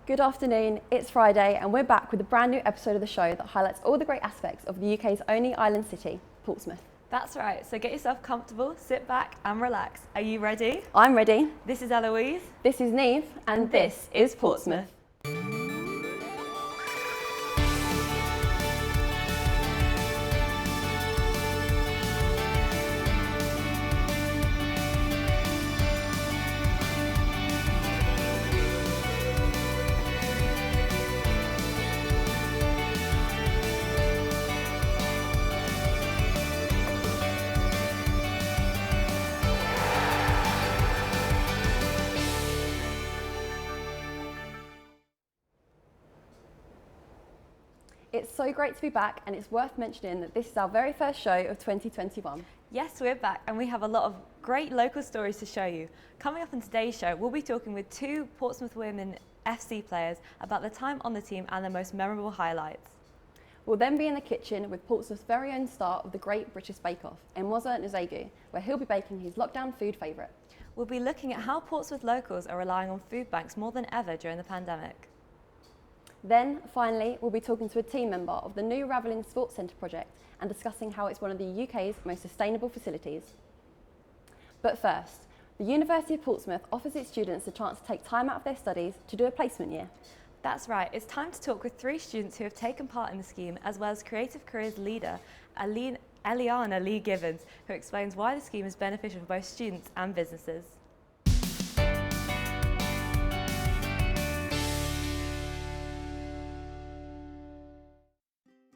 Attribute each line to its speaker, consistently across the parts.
Speaker 1: Good afternoon, it's Friday and we're back with a brand new episode of the show that highlights all the great aspects of the UK's only island city, Portsmouth.
Speaker 2: That's right, so get yourself comfortable, sit back and relax. Are you ready?
Speaker 1: I'm ready.
Speaker 2: This is Eloise.
Speaker 1: This is Neve.
Speaker 2: And this is Portsmouth.
Speaker 1: It's so great to be back, and it's worth mentioning that this is our very first show of 2021.
Speaker 2: Yes, we're back and we have a lot of great local stories to show you. Coming up on today's show, we'll be talking with two Portsmouth Women FC players about their time on the team and their most memorable highlights.
Speaker 1: We'll then be in the kitchen with Portsmouth's very own star of the Great British Bake Off, Emoza Nzegu, where he'll be baking his lockdown food favourite.
Speaker 2: We'll be looking at how Portsmouth locals are relying on food banks more than ever during the pandemic.
Speaker 1: Then, finally, we'll be talking to a team member of the new Ravelin Sports Centre project and discussing how it's one of the UK's most sustainable facilities. But first, the University of Portsmouth offers its students the chance to take time out of their studies to do a placement year.
Speaker 2: That's right, it's time to talk with three students who have taken part in the scheme, as well as Creative Careers leader, Eliana Lee Gibbons, who explains why the scheme is beneficial for both students and businesses.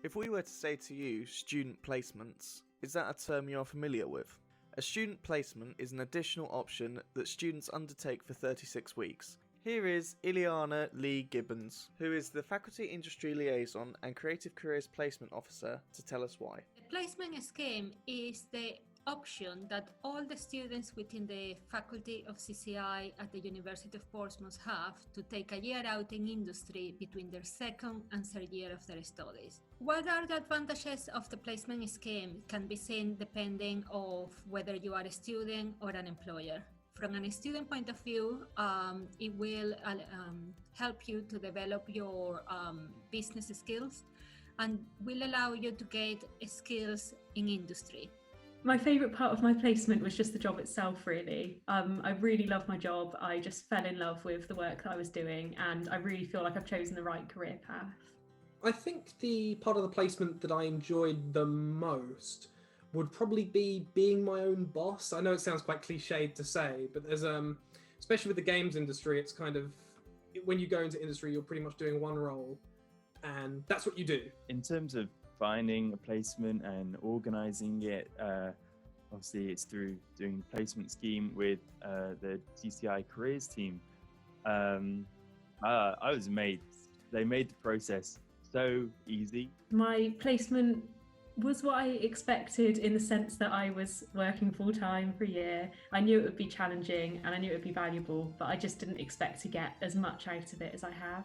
Speaker 3: If we were to say to you student placements, is that a term you're familiar with? A student placement is an additional option that students undertake for 36 weeks. Here is Ileana Lee Gibbons, who is the Faculty Industry Liaison and Creative Careers Placement Officer, to tell us why.
Speaker 4: The placement scheme is the option that all the students within the Faculty of CCI at the University of Portsmouth have to take a year out in industry between their second and third year of their studies. What are the advantages of the placement scheme can be seen depending of whether you are a student or an employer. From a student point of view, it will help you to develop your business skills and will allow you to get skills in industry.
Speaker 5: My favourite part of my placement was just the job itself, really. I really love my job. I just fell in love with the work that I was doing, and I really feel like I've chosen the right career path.
Speaker 6: I think the part of the placement that I enjoyed the most would probably be being my own boss. I know it sounds quite cliched to say, but there's especially with the games industry, it's kind of, when you go into industry, you're pretty much doing one role, and that's what you do.
Speaker 7: In terms of finding a placement and organising it, obviously it's through doing the placement scheme with the CCI careers team. I was amazed. They made the process so easy.
Speaker 5: My placement was what I expected, in the sense that I was working full-time for a year. I knew it would be challenging and I knew it would be valuable, but I just didn't expect to get as much out of it as I have.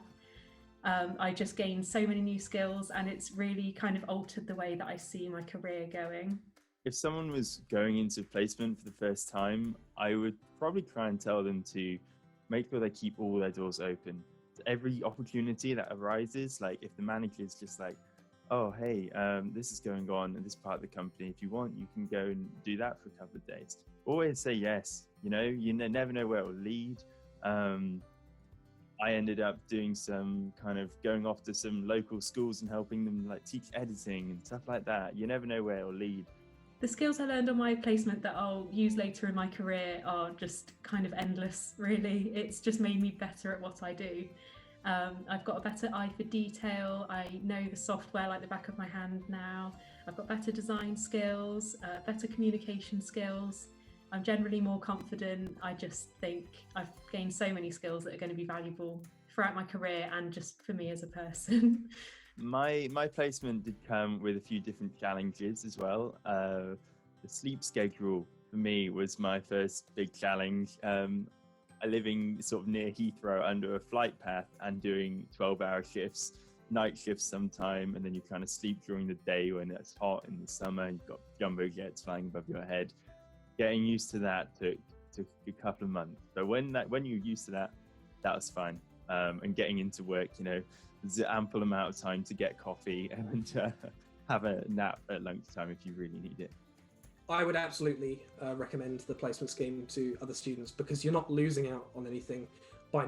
Speaker 5: I just gained so many new skills, and it's really kind of altered the way that I see my career going.
Speaker 7: If someone was going into placement for the first time, I would probably try and tell them to make sure they keep all their doors open. Every opportunity that arises, like if the manager is just like, oh, hey, this is going on in this part of the company. If you want, you can go and do that for a couple of days. Always say yes. You know, you never know where it will lead. I ended up doing some kind of going off to some local schools and helping them like teach editing and stuff like that. You never know where it will lead.
Speaker 5: The skills I learned on my placement that I'll use later in my career are just kind of endless, really. It's just made me better at what I do. I've got a better eye for detail. I know the software like the back of my hand now. I've got better design skills, better communication skills. I'm generally more confident. I just think I've gained so many skills that are going to be valuable throughout my career and just for me as a person.
Speaker 7: My placement did come with a few different challenges as well. The sleep schedule for me was my first big challenge. Living sort of near Heathrow under a flight path and doing 12-hour shifts, night shifts sometime, and then you kind of sleep during the day when it's hot in the summer. You've got jumbo jets flying above your head. Getting used to that took a couple of months. But when you're used to that, that was fine. and getting into work, there's an ample amount of time to get coffee and have a nap at lunchtime if you really need it.
Speaker 6: I would absolutely recommend the placement scheme to other students, because you're not losing out on anything by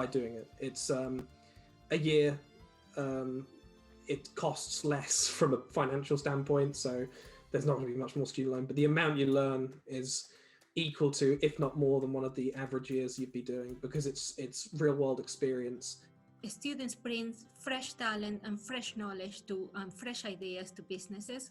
Speaker 6: doing it. It's a year. It costs less from a financial standpoint, so there's not going to be much more student loan, but the amount you learn is equal to, if not more than, one of the average years you'd be doing, because it's real world experience.
Speaker 4: Students bring fresh talent and fresh knowledge to fresh ideas to businesses.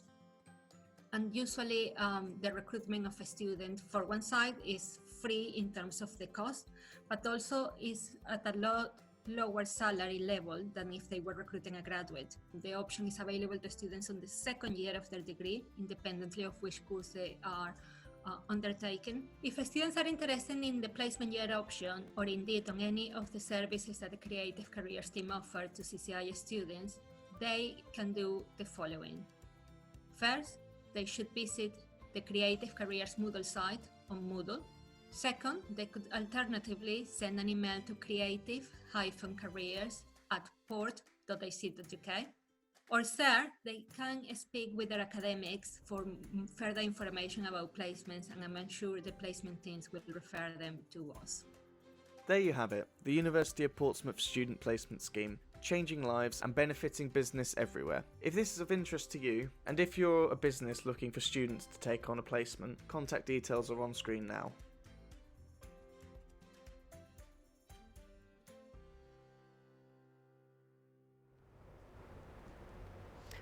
Speaker 4: And usually the recruitment of a student, for one side, is free in terms of the cost, but also is at a lot lower salary level than if they were recruiting a graduate. The option is available to students on the second year of their degree, independently of which course they are undertaken. If students are interested in the placement year option, or indeed on any of the services that the Creative Careers team offer to CCI students, they can do the following. First, they should visit the Creative Careers Moodle site on Moodle. Second, they could alternatively send an email to creative-careers@port.ac.uk. Or third, they can speak with their academics for further information about placements, and I'm sure the placement teams will refer them to us.
Speaker 3: There you have it, the University of Portsmouth Student Placement Scheme, changing lives and benefiting business everywhere. If this is of interest to you, and if you're a business looking for students to take on a placement, contact details are on screen now.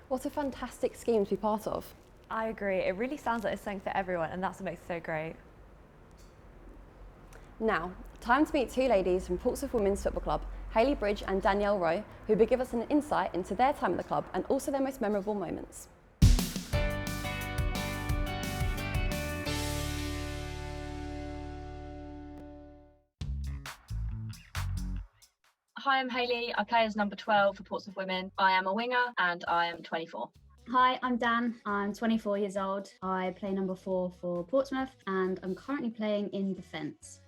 Speaker 1: What a fantastic scheme to be part of.
Speaker 2: I agree. It really sounds like it's something for everyone, and that's what makes it so great.
Speaker 1: Now, time to meet two ladies from Portsmouth Women's Football Club, Hayley Bridge and Danielle Rowe, who will give us an insight into their time at the club and also their most memorable moments.
Speaker 8: Hi, I'm Hayley. I play as number 12 for Portsmouth Women. I am a winger and I am 24.
Speaker 9: Hi, I'm Dan. I'm 24 years old. I play number 4 for Portsmouth and I'm currently playing in defence.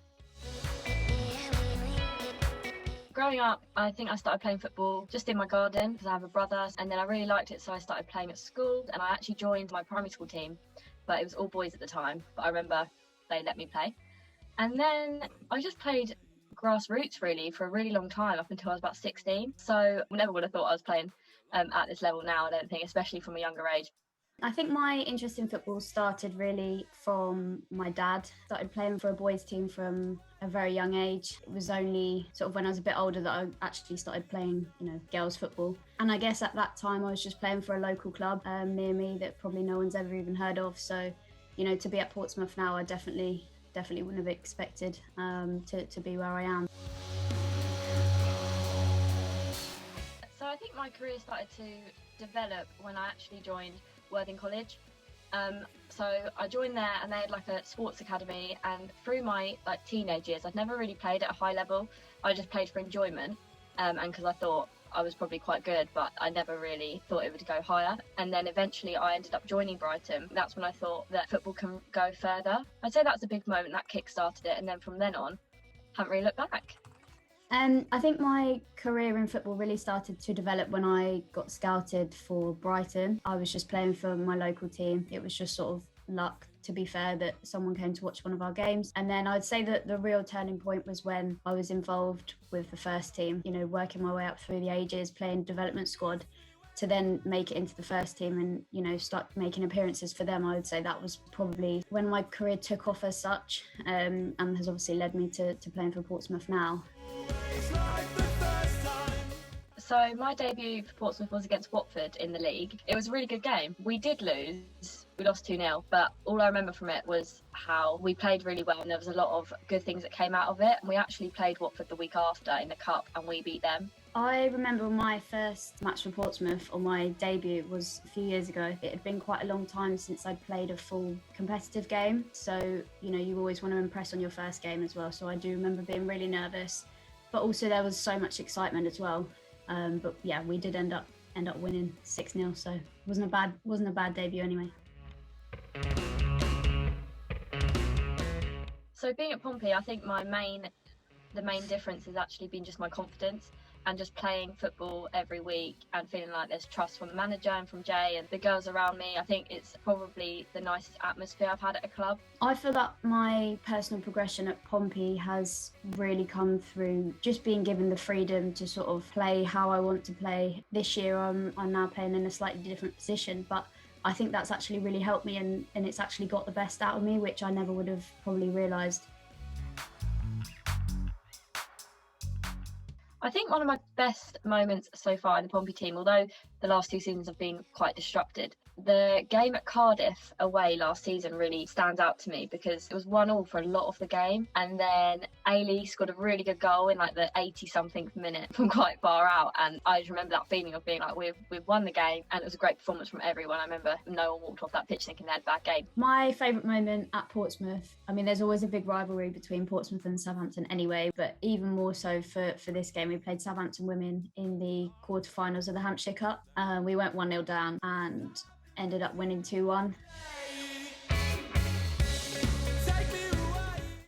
Speaker 8: Growing up, I think I started playing football just in my garden because I have a brother, and then I really liked it, so I started playing at school, and I actually joined my primary school team, but it was all boys at the time, but I remember they let me play. And then I just played grassroots really for a really long time, up until I was about 16, so I never would have thought I was playing at this level now, I don't think, especially from a younger age.
Speaker 9: I think my interest in football started really from my dad. Started playing for a boys team from a very young age. It was only sort of when I was a bit older that I actually started playing, girls football. And I guess at that time I was just playing for a local club near me that probably no one's ever even heard of. So, to be at Portsmouth now, I definitely wouldn't have expected to be where I am.
Speaker 8: So I think my career started to develop when I actually joined Worthing College. So I joined there and they had like a sports academy, and through my teenage years I'd never really played at a high level. I just played for enjoyment and because I thought I was probably quite good, but I never really thought it would go higher. And then eventually I ended up joining Brighton. That's when I thought that football can go further. I'd say that's a big moment that kick-started it, and then from then on haven't really looked back.
Speaker 9: I think my career in football really started to develop when I got scouted for Brighton. I was just playing for my local team. It was just sort of luck, to be fair, that someone came to watch one of our games. And then I'd say that the real turning point was when I was involved with the first team, working my way up through the ages, playing development squad, to then make it into the first team and, start making appearances for them. I would say that was probably when my career took off as such, and has obviously led me to playing for Portsmouth now.
Speaker 8: So my debut for Portsmouth was against Watford in the league. It was a really good game. We did lose. We lost 2-0, but all I remember from it was how we played really well, and there was a lot of good things that came out of it. And we actually played Watford the week after in the Cup and we beat them.
Speaker 9: I remember my first match for Portsmouth, or my debut, was a few years ago. It had been quite a long time since I'd played a full competitive game. So, you always want to impress on your first game as well. So I do remember being really nervous, but also there was so much excitement as well. But yeah, we did end up winning 6-0, so it wasn't a bad debut anyway.
Speaker 8: So being at Pompey, I think my main the main difference has actually been just my confidence and just playing football every week and feeling like there's trust from the manager and from Jay and the girls around me. I think it's probably the nicest atmosphere I've had at a club.
Speaker 9: I feel that my personal progression at Pompey has really come through just being given the freedom to sort of play how I want to play. This year I'm now playing in a slightly different position, but I think that's actually really helped me and it's actually got the best out of me, which I never would have probably realised.
Speaker 8: I think one of my best moments so far in the Pompey team, although the last 2 seasons have been quite disrupted, the game at Cardiff away last season really stands out to me because it was 1-1 for a lot of the game, and then Ailey scored a really good goal in like the 80-something minute from quite far out, and I just remember that feeling of being like we've won the game, and it was a great performance from everyone. I remember no one walked off that pitch thinking they had a bad game.
Speaker 9: My favourite moment at Portsmouth, I mean there's always a big rivalry between Portsmouth and Southampton anyway, but even more so for this game. We played Southampton women in the quarterfinals of the Hampshire Cup. We went 1-0 down and ended up winning 2-1.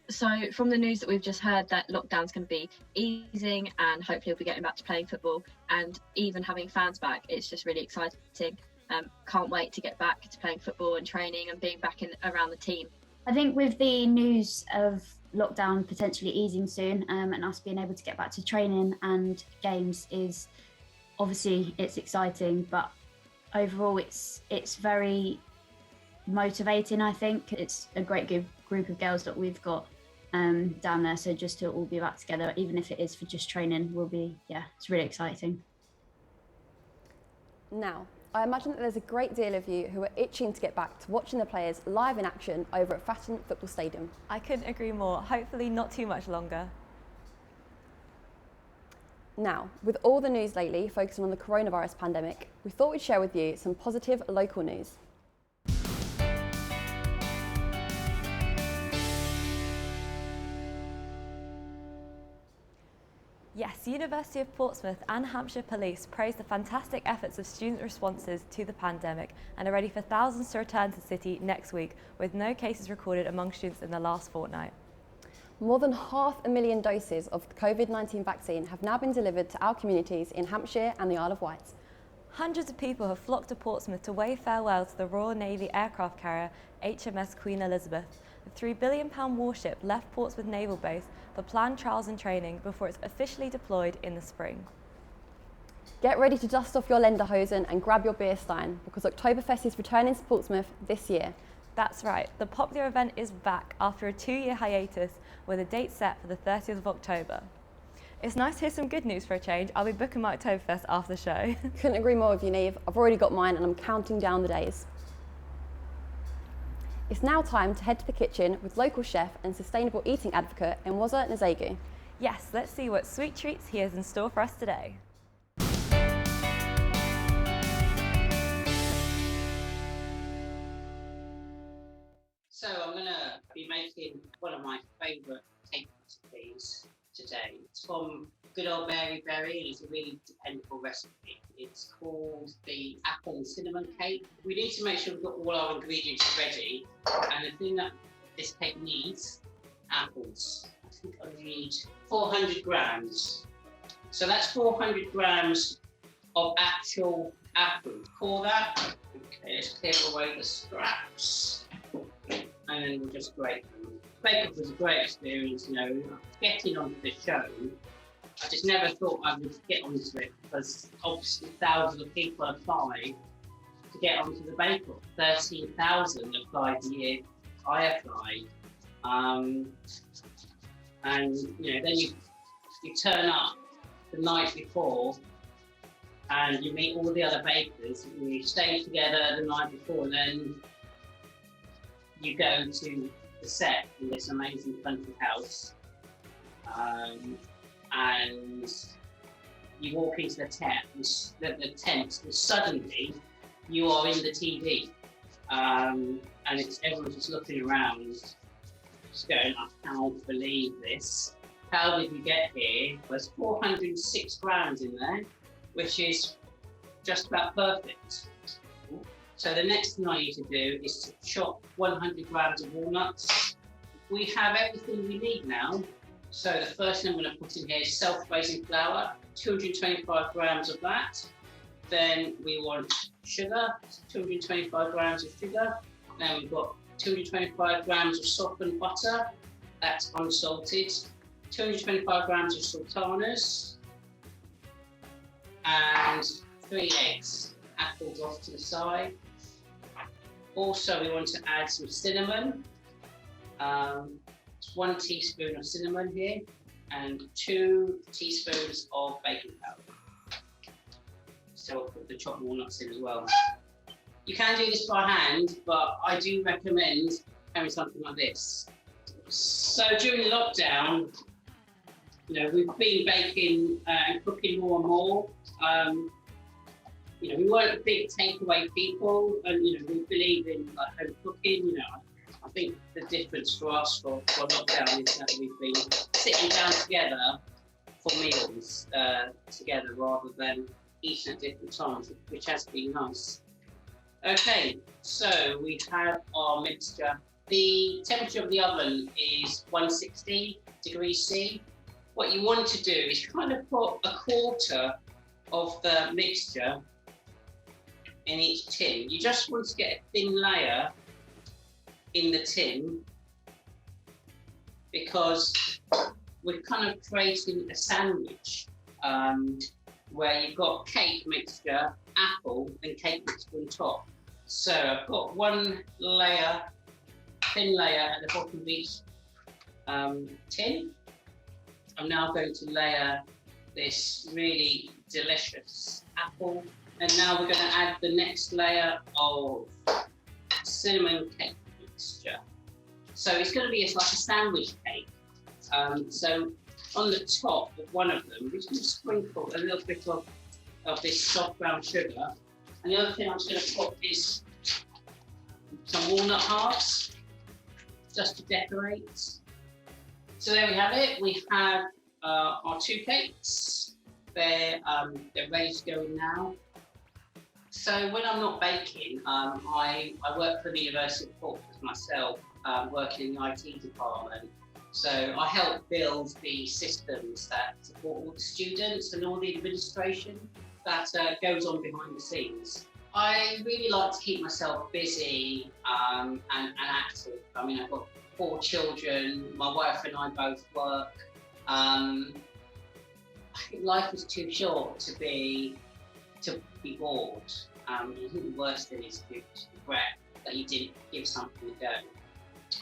Speaker 8: So from the news that we've just heard that lockdown's going to be easing and hopefully we'll be getting back to playing football and even having fans back, it's just really exciting. Can't wait to get back to playing football and training and being back around the team.
Speaker 9: I think with the news of lockdown potentially easing soon and us being able to get back to training and games is obviously it's exciting, but overall it's very motivating. I think it's a great group of girls that we've got down there, so just to all be back together, even if it is for just training, it's really exciting.
Speaker 1: Now, I imagine that there's a great deal of you who are itching to get back to watching the players live in action over at Fratton Football Stadium.
Speaker 2: I couldn't agree more. Hopefully not too much longer.
Speaker 1: Now, with all the news lately focusing on the coronavirus pandemic, we thought we'd share with you some positive local news.
Speaker 2: Yes, University of Portsmouth and Hampshire Police praised the fantastic efforts of student responses to the pandemic and are ready for thousands to return to the city next week, with no cases recorded among students in the last fortnight.
Speaker 1: More than 500,000 doses of the COVID-19 vaccine have now been delivered to our communities in Hampshire and the Isle of Wight.
Speaker 2: Hundreds of people have flocked to Portsmouth to wave farewell to the Royal Navy aircraft carrier HMS Queen Elizabeth. The £3 billion warship left Portsmouth Naval Base for planned trials and training before it's officially deployed in the spring.
Speaker 1: Get ready to dust off your Lederhosen and grab your beer stein, because Oktoberfest is returning to Portsmouth this year.
Speaker 2: That's right, the popular event is back after a 2-year hiatus with a date set for the 30th of October. It's nice to hear some good news for a change. I'll be booking my Oktoberfest after the show.
Speaker 1: Couldn't agree more with you, Neve. I've already got mine and I'm counting down the days. It's now time to head to the kitchen with local chef and sustainable eating advocate Enwaza Nzegu.
Speaker 2: Yes, let's see what sweet treats he has in store for us today.
Speaker 10: So I'm going to be making one of my favourite cake recipes today. It's from good old Mary Berry and it's a really dependable recipe. It's called the apple and cinnamon cake. We need to make sure we've got all our ingredients ready, and the thing that this cake needs, apples. I think I need 400 grams. So that's 400 grams of actual apples. Pour that. Okay, let's clear away the scraps. And then we'll just grate them. Bake-off was a great experience, you know. Getting onto the show, I just never thought I would get onto it because obviously thousands of people applied to get onto the bake-off. 13,000 applied the year I applied. And you know, then you turn up the night before and you meet all the other bakers and you stay together the night before, and then you go to the set in this amazing country house, and you walk into the tent, and suddenly you are in the TV, and everyone's just looking around, just going, I can't believe this. How did we get here? There's 406 grams in there, which is just about perfect. So the next thing I need to do is to chop 100 grams of walnuts. We have everything we need now So the first thing I'm going to put in here is self-raising flour, 225 grams of that. Then we want sugar, 225 grams of sugar. Then we've got 225 grams of softened butter, that's unsalted. 225 grams of sultanas. And 3 eggs, apples off to the side. Also, we want to add some cinnamon. 1 teaspoon of cinnamon here, and 2 teaspoons of baking powder. So I'll put the chopped walnuts in as well. You can do this by hand, but I do recommend having something like this. So during lockdown, we've been baking and cooking more and more. We weren't big takeaway people, and we believe in home cooking. I think the difference for us for lockdown is that we've been sitting down together for meals together rather than eating at different times, which has been nice. Okay, so we have our mixture. The temperature of the oven is 160 degrees C. What you want to do is kind of put a quarter of the mixture in each tin. You just want to get a thin layer in the tin because we're kind of creating a sandwich where you've got cake mixture, apple, and cake mixture on top. So I've got 1 layer, thin layer at the bottom of each tin. I'm now going to layer this really delicious apple, and now we're going to add the next layer of cinnamon cake mixture. So it's going to be like a sandwich cake. So on the top of one of them, we're just going to sprinkle a little bit of this soft brown sugar. And the other thing I'm just going to put is some walnut hearts, just to decorate. So there we have it. We have our 2 cakes. They're ready to go in now. So when I'm not baking, I work for the University of Portsmouth myself, working in the IT department. So I help build the systems that support all the students and all the administration that goes on behind the scenes. I really like to keep myself busy and active. I mean, I've got 4 children. My wife and I both work. I think life is too short to be bored. I think the worst thing is to regret that you didn't give something a go.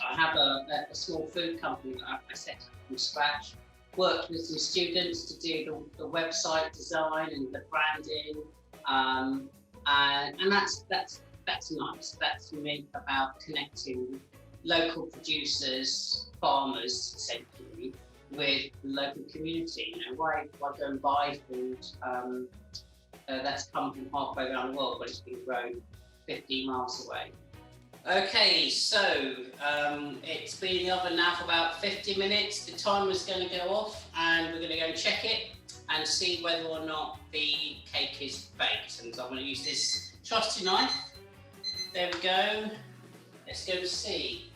Speaker 10: I have a small food company that I set up from scratch. Worked with some students to do the website design and the branding, and that's nice. That's for me about connecting local producers, farmers, essentially, with the local community. Why go and buy food that's come from halfway around the world, but it's been grown 15 miles away. Okay, so it's been in the oven now for about 50 minutes. The timer's going to go off, and we're going to go and check it and see whether or not the cake is baked. And so I'm going to use this trusty knife. There we go. Let's go and see.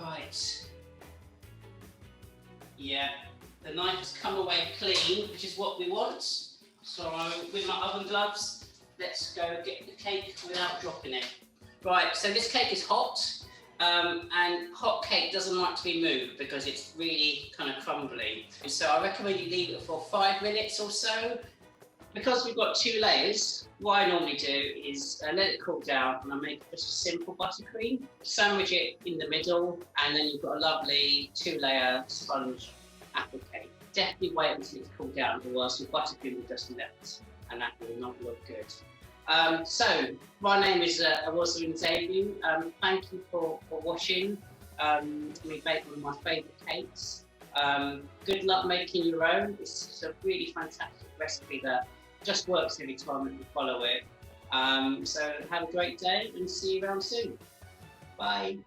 Speaker 10: Right. Yeah, the knife has come away clean, which is what we want. So with my oven gloves, let's go get the cake without dropping it. Right, so this cake is hot, and hot cake doesn't like to be moved because it's really kind of crumbly. And so I recommend you leave it for 5 minutes or so. Because we've got 2 layers, what I normally do is let it cool down, and I make just a simple buttercream, sandwich it in the middle, and then you've got a lovely 2-layer sponge apple cake. Definitely wait until it's cooled down, otherwise the buttercream will just melt, and that will not look good. So my name is Awazza and debut. Thank you for watching. We baked one of my favourite cakes. Good luck making your own. It's a really fantastic recipe that just works every time that you follow it. So have a great day and see you around soon. Bye.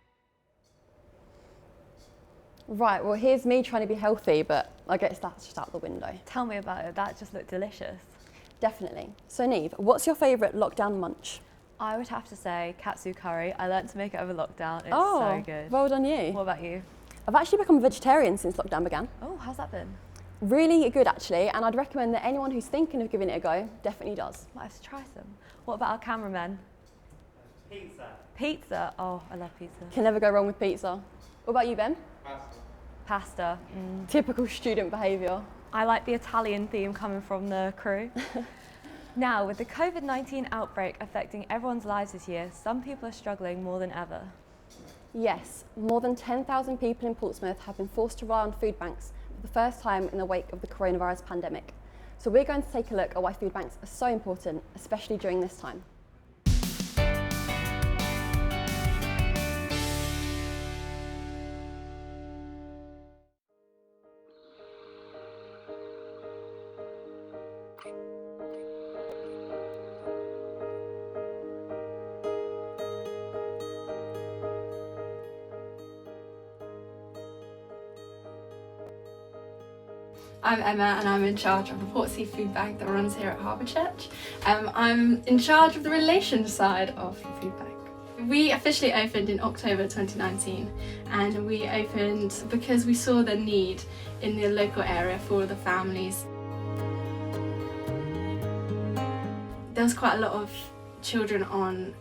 Speaker 1: Right, well here's me trying to be healthy, but I guess that's just out the window.
Speaker 2: Tell me about it, that just looked delicious.
Speaker 1: Definitely. So Neve, what's your favourite lockdown munch?
Speaker 2: I would have to say katsu curry. I learnt to make it over lockdown. It's
Speaker 1: Oh,
Speaker 2: so good.
Speaker 1: well done you.
Speaker 2: What about you?
Speaker 1: I've actually become a vegetarian since lockdown began.
Speaker 2: Oh, how's that been?
Speaker 1: Really good actually, and I'd recommend that anyone who's thinking of giving it a go definitely does.
Speaker 2: Might have to try some. What about our cameramen?
Speaker 11: Pizza.
Speaker 2: Pizza. Oh, I love pizza.
Speaker 1: Can never go wrong with pizza. What about you, Ben?
Speaker 11: Pasta.
Speaker 2: Pasta.
Speaker 1: Typical student behaviour.
Speaker 2: I like the Italian theme coming from the crew. Now, with the COVID-19 outbreak affecting everyone's lives this year, some people are struggling more than ever.
Speaker 1: Yes, more than 10,000 people in Portsmouth have been forced to rely on food banks for the first time in the wake of the coronavirus pandemic. So we're going to take a look at why food banks are so important, especially during this time.
Speaker 12: I'm Emma and I'm in charge of the Portsea Food Bank that runs here at Harbour Church. I'm in charge of the relations side of the food bank. We officially opened in October 2019 and we opened because we saw the need in the local area for the families. There was quite a lot of children on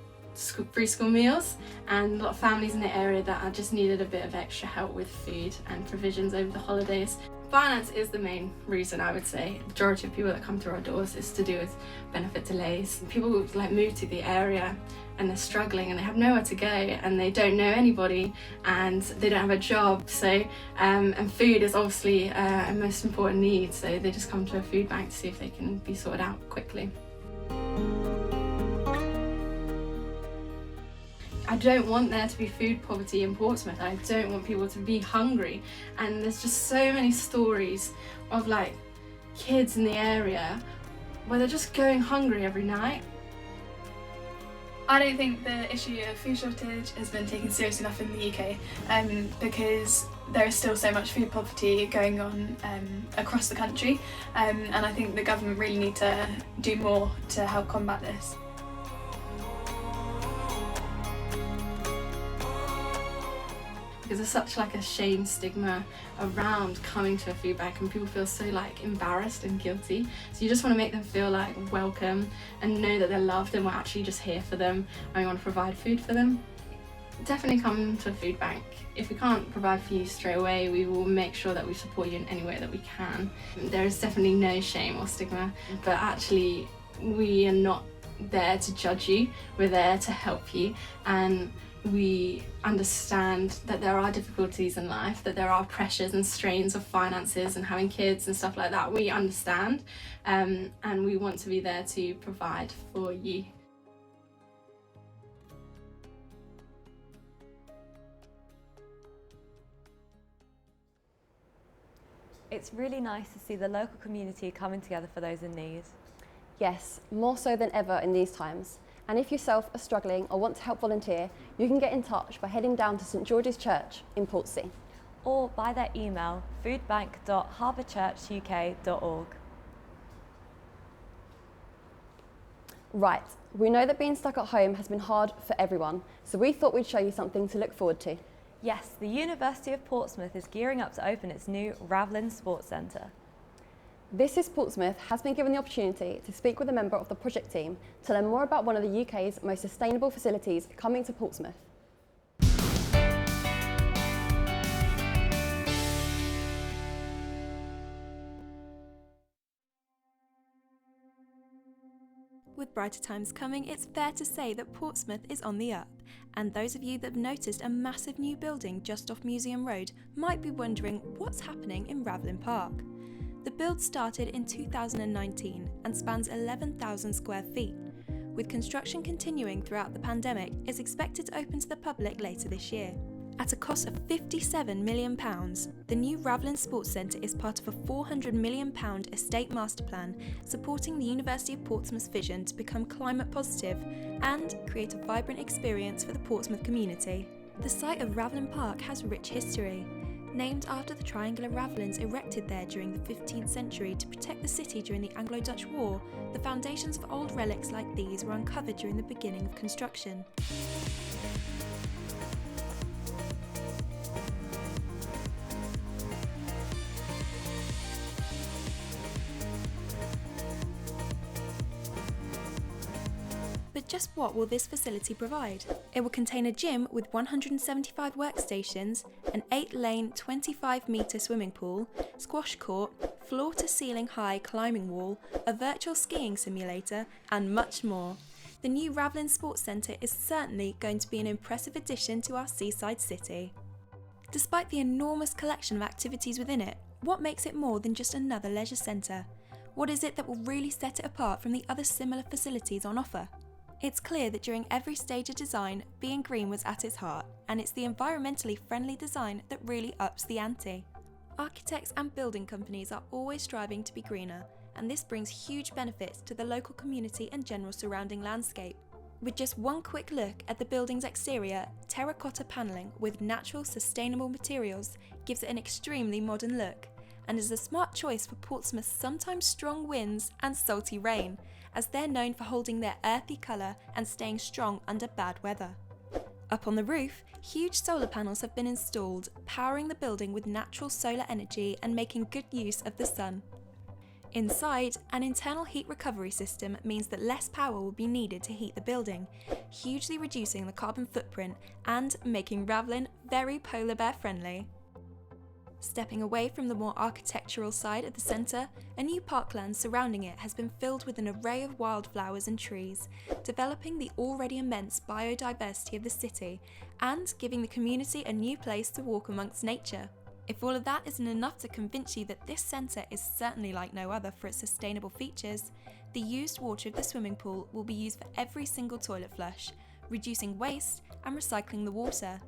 Speaker 12: free school meals and a lot of families in the area that just needed a bit of extra help with food and provisions over the holidays. Finance is the main reason, I would say. The majority of people that come through our doors is to do with benefit delays. People move to the area and they're struggling and they have nowhere to go and they don't know anybody and they don't have a job. So and food is obviously a most important need, so they just come to a food bank to see if they can be sorted out quickly. I don't want there to be food poverty in Portsmouth. I don't want people to be hungry. And there's just so many stories of kids in the area where they're just going hungry every night.
Speaker 13: I don't think the issue of food shortage has been taken seriously enough in the UK because there is still so much food poverty going on across the country and I think the government really need to do more to help combat this.
Speaker 12: Because there's such a shame stigma around coming to a food bank and people feel so embarrassed and guilty. So you just want to make them feel welcome and know that they're loved and we're actually just here for them and we want to provide food for them. Definitely come to a food bank. If we can't provide for you straight away, we will make sure that we support you in any way that we can. There is definitely no shame or stigma, but actually we are not there to judge you, we're there to help you, and we understand that there are difficulties in life, that there are pressures and strains of finances and having kids and stuff like that. We understand and we want to be there to provide for you.
Speaker 2: It's really nice to see the local community coming together for those in need.
Speaker 1: Yes, more so than ever in these times. And if yourself are struggling or want to help volunteer, you can get in touch by heading down to St George's Church in Portsea.
Speaker 2: Or by their email, foodbank.harbourchurchuk.org.
Speaker 1: Right, we know that being stuck at home has been hard for everyone, so we thought we'd show you something to look forward to.
Speaker 2: Yes, the University of Portsmouth is gearing up to open its new Ravelin Sports Centre.
Speaker 1: This Is Portsmouth has been given the opportunity to speak with a member of the project team to learn more about one of the UK's most sustainable facilities coming to Portsmouth.
Speaker 14: With brighter times coming, it's fair to say that Portsmouth is on the up, and those of you that have noticed a massive new building just off Museum Road might be wondering what's happening in Ravelin Park. The build started in 2019 and spans 11,000 square feet. With construction continuing throughout the pandemic, it's expected to open to the public later this year. At a cost of £57 million, the new Ravelin Sports Centre is part of a £400 million estate master plan supporting the University of Portsmouth's vision to become climate positive and create a vibrant experience for the Portsmouth community. The site of Ravelin Park has rich history. Named after the triangular ravelins erected there during the 15th century to protect the city during the Anglo-Dutch War, the foundations of old relics like these were uncovered during the beginning of construction. But just what will this facility provide? It will contain a gym with 175 workstations, an 8-lane, 25-metre swimming pool, squash court, floor-to-ceiling high climbing wall, a virtual skiing simulator, and much more. The new Ravelin Sports Centre is certainly going to be an impressive addition to our seaside city. Despite the enormous collection of activities within it, what makes it more than just another leisure centre? What is it that will really set it apart from the other similar facilities on offer? It's clear that during every stage of design, being green was at its heart, and it's the environmentally friendly design that really ups the ante. Architects and building companies are always striving to be greener, and this brings huge benefits to the local community and general surrounding landscape. With just one quick look at the building's exterior, terracotta panelling with natural sustainable materials gives it an extremely modern look, and is a smart choice for Portsmouth's sometimes strong winds and salty rain, as they're known for holding their earthy colour and staying strong under bad weather. Up on the roof, huge solar panels have been installed, powering the building with natural solar energy and making good use of the sun. Inside, an internal heat recovery system means that less power will be needed to heat the building, hugely reducing the carbon footprint and making Ravelin very polar bear friendly. Stepping away from the more architectural side of the centre, a new parkland surrounding it has been filled with an array of wildflowers and trees, developing the already immense biodiversity of the city and giving the community a new place to walk amongst nature. If all of that isn't enough to convince you that this centre is certainly like no other for its sustainable features, the used water of the swimming pool will be used for every single toilet flush, reducing waste and recycling the water.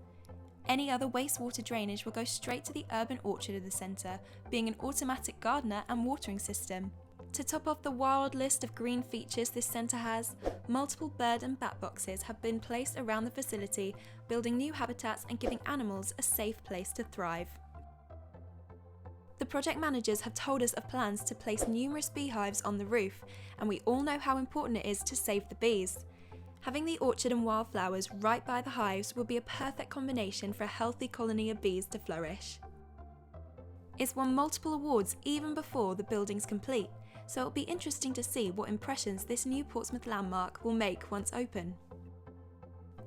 Speaker 14: Any other wastewater drainage will go straight to the urban orchard of the centre, being an automatic gardener and watering system. To top off the wild list of green features this centre has, multiple bird and bat boxes have been placed around the facility, building new habitats and giving animals a safe place to thrive. The project managers have told us of plans to place numerous beehives on the roof, and we all know how important it is to save the bees. Having the orchard and wildflowers right by the hives will be a perfect combination for a healthy colony of bees to flourish. It's won multiple awards even before the building's complete, so it'll be interesting to see what impressions this new Portsmouth landmark will make once open.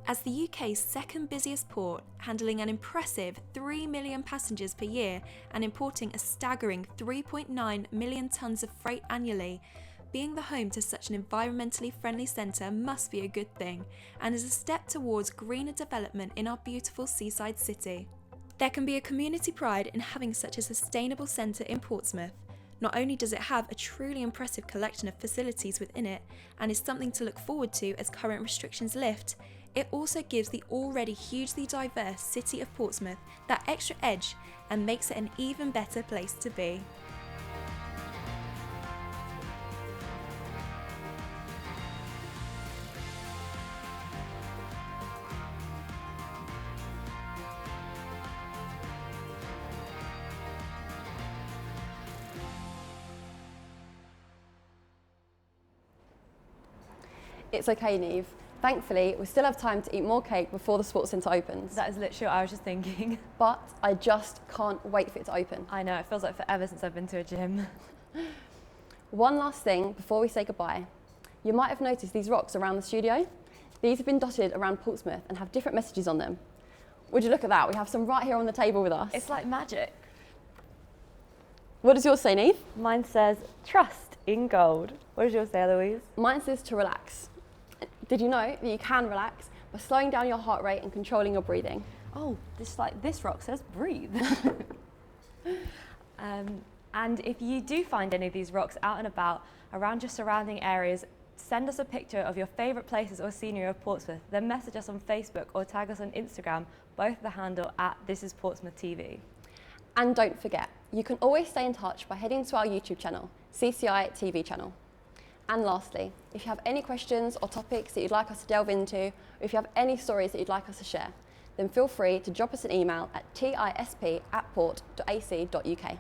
Speaker 14: As the UK's second busiest port, handling an impressive 3 million passengers per year and importing a staggering 3.9 million tonnes of freight annually, being the home to such an environmentally friendly centre must be a good thing, and is a step towards greener development in our beautiful seaside city. There can be a community pride in having such a sustainable centre in Portsmouth. Not only does it have a truly impressive collection of facilities within it, and is something to look forward to as current restrictions lift, it also gives the already hugely diverse city of Portsmouth that extra edge and makes it an even better place to be.
Speaker 1: It's okay, Neve. Thankfully, we still have time to eat more cake before the sports centre opens.
Speaker 2: That is literally what I was just thinking.
Speaker 1: But I just can't wait for it to open.
Speaker 2: I know, it feels like forever since I've been to a gym.
Speaker 1: One last thing before we say goodbye. You might have noticed these rocks around the studio. These have been dotted around Portsmouth and have different messages on them. Would you look at that? We have some right here on the table with us.
Speaker 2: It's like magic.
Speaker 1: What does yours say, Neve?
Speaker 2: Mine says, trust in gold. What does yours say, Eloise?
Speaker 1: Mine says to relax. Did you know that you can relax by slowing down your heart rate and controlling your breathing?
Speaker 2: Oh, this rock says breathe. And if you do find any of these rocks out and about around your surrounding areas, send us a picture of your favourite places or scenery of Portsmouth, then message us on Facebook or tag us on Instagram, both the handle @ThisIsPortsmouthTV.
Speaker 1: And don't forget, you can always stay in touch by heading to our YouTube channel, CCI TV channel. And lastly, if you have any questions or topics that you'd like us to delve into, or if you have any stories that you'd like us to share, then feel free to drop us an email at tisp@port.ac.uk.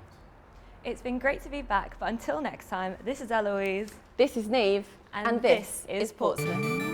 Speaker 2: It's been great to be back, but until next time, this is Eloise.
Speaker 1: This is Neve,
Speaker 2: and this is Portsmouth.